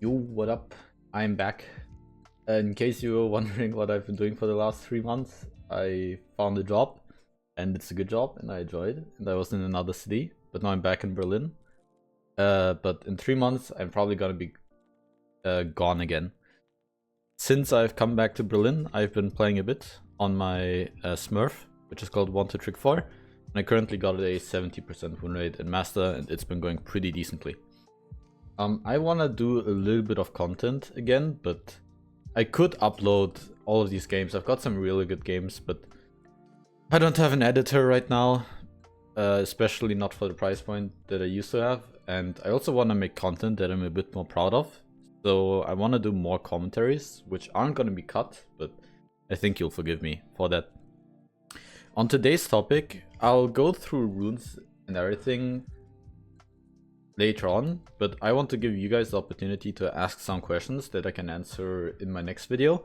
Yo, what up? I'm back. In case you were wondering what I've been doing for the last 3 months, I found a job, and it's a good job, and I enjoyed it. And I was in another city, but now I'm back in Berlin. But in 3 months, I'm probably gonna be gone again. Since I've come back to Berlin, I've been playing a bit on my Smurf, which is called 1-2-Trick-4, and I currently got a 70% win rate in Master, and it's been going pretty decently. I want to do a little bit of content again, but I could upload all of these games. I've got some really good games, but I don't have an editor right now, especially not for the price point that I used to have. And I also want to make content that I'm a bit more proud of. So I want to do more commentaries, which aren't going to be cut, but I think you'll forgive me for that. On today's topic, I'll go through runes and everything later on, but I want to give you guys the opportunity to ask some questions that I can answer in my next video.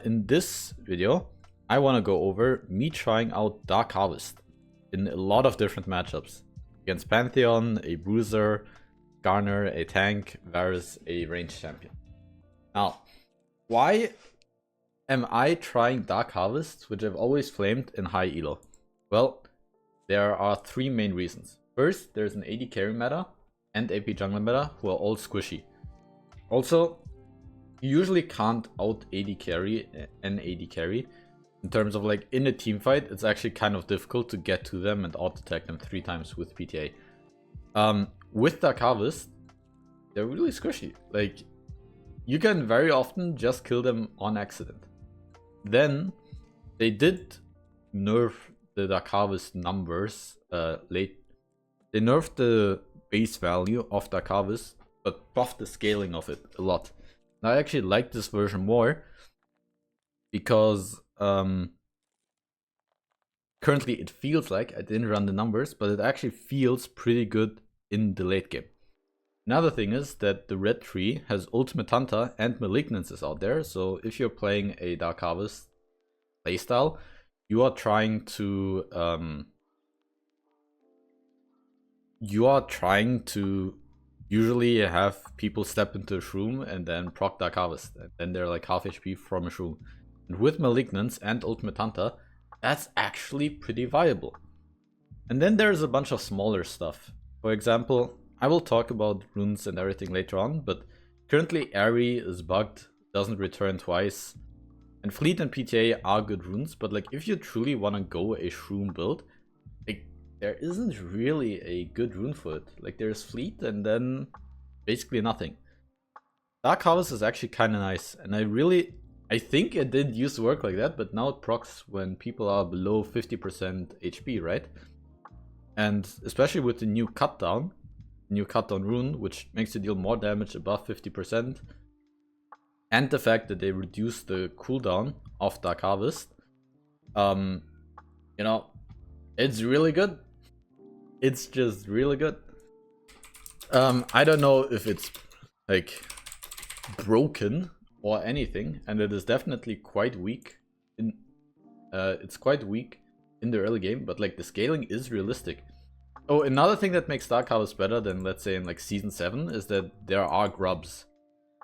In this video, I want to go over me trying out Dark Harvest in a lot of different matchups. Against Pantheon, a Bruiser, Garner, a tank, Varus, a ranged champion. Now, why am I trying Dark Harvest, which I've always flamed in high elo? Well, there are three main reasons. First, there's an AD carry meta and AP jungler meta who are all squishy. Also, you usually can't out AD carry an AD carry. In terms of like in a team fight, it's actually kind of difficult to get to them and auto attack them 3 times with PTA. With Dark Harvest, they're really squishy. Like, you can very often just kill them on accident. Then, they did nerf the Dark Harvest numbers late. They nerfed the base value of Dark Harvest, but buffed the scaling of it a lot. And I actually like this version more because currently it feels like, I didn't run the numbers, but it actually feels pretty good in the late game. Another thing is that the red tree has Ultimate Hunter and Malignances out there, so if you're playing a Dark Harvest playstyle, you are trying to usually have people step into a shroom and then proc Dark Harvest, and then they're like half HP from a shroom. And with Malignance and Ultimate Hunter, that's actually pretty viable. And then there's a bunch of smaller stuff. For example, I will talk about runes and everything later on, but currently Airy is bugged, doesn't return twice. And Fleet and PTA are good runes, but like if you truly want to go a shroom build, like there isn't really a good rune for it. Like there's Fleet and then basically nothing. Dark Harvest is actually kind of nice, and I think it did used to work like that, but now it procs when people are below 50% HP, right? And especially with the new cut down rune, which makes you deal more damage above 50%, and the fact that they reduce the cooldown of Dark Harvest, you know, it's really good. It's just really good. I don't know if it's like broken or anything, and it is definitely quite weak in it's quite weak in the early game, but like the scaling is realistic. Oh, another thing that makes Dark Harvest better than, let's say, in like season 7 is that there are grubs.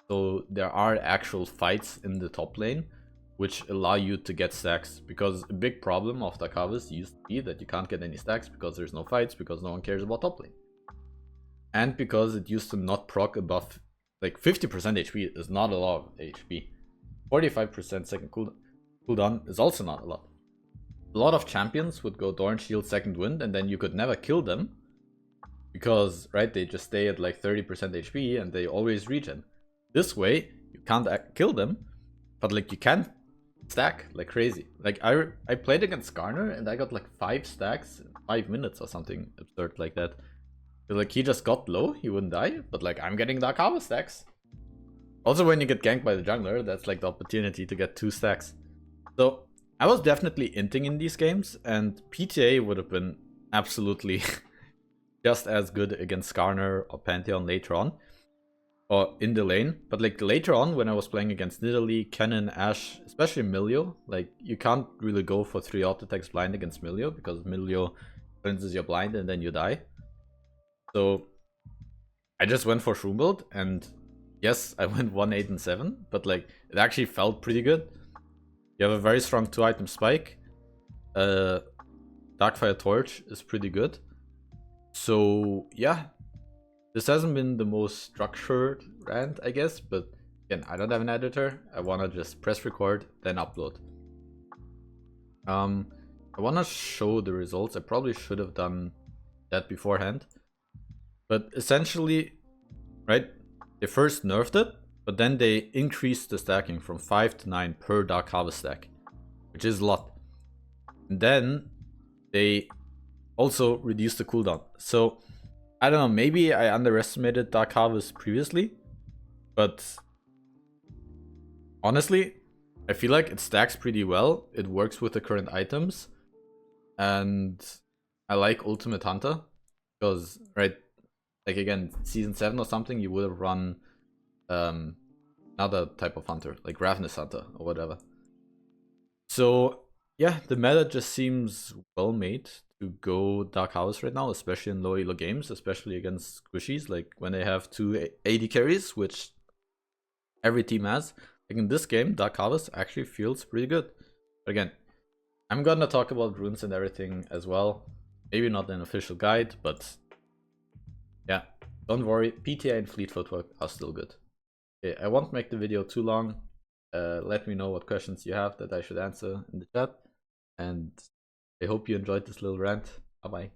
So there are actual fights in the top lane which allow you to get stacks, because a big problem of Dark Harvest used to be that you can't get any stacks because there's no fights, because no one cares about top lane. And because it used to not proc above like 50% HP is not a lot of HP. 45% second cooldown is also not a lot. A lot of champions would go Dorn Shield second wind and then you could never kill them because, right, they just stay at like 30% HP and they always regen. This way you can't kill them, but like you can stack like crazy. Like I played against Garner and I got like 5 stacks in 5 minutes or something absurd like that. Like he just got low, he wouldn't die, but like I'm getting Dark Harvest stacks. Also when you get ganked by the jungler, that's like the opportunity to get 2 stacks. So I was definitely inting in these games, and PTA would have been absolutely just as good against Garner or Pantheon later on. Or in the lane, but like later on when I was playing against Nidalee, Kennen, Ashe, especially Milio, like you can't really go for 3 auto attacks blind against Milio because Milio cleanses your blind and then you die. So I just went for shroom build, and yes, I went 1, 8, and 7, but like it actually felt pretty good. You have a very strong 2-item spike. Darkfire Torch is pretty good. So yeah, this hasn't been the most structured rant, I guess, but again, I don't have an editor. I wanna just press record, then upload. I wanna show the results. I probably should have done that beforehand. But essentially, right, they first nerfed it, but then they increased the stacking from 5 to 9 per Dark Harvest stack, which is a lot. And then they also reduced the cooldown. So I don't know, maybe I underestimated Dark Harvest previously, but honestly, I feel like it stacks pretty well. It works with the current items, and I like Ultimate Hunter because, right, like again, season 7 or something, you would have run another type of hunter, like Ravenous Hunter or whatever. So yeah, the meta just seems well made to go Dark Harvest right now, especially in low elo games, especially against squishies, like when they have 2 AD carries, which every team has. Like in this game, Dark Harvest actually feels pretty good. But again, I'm gonna talk about runes and everything as well. Maybe not an official guide, but yeah, don't worry, PTA and Fleet Footwork are still good. Okay, I won't make the video too long. Let me know what questions you have that I should answer in the chat. And I hope you enjoyed this little rant. Bye bye.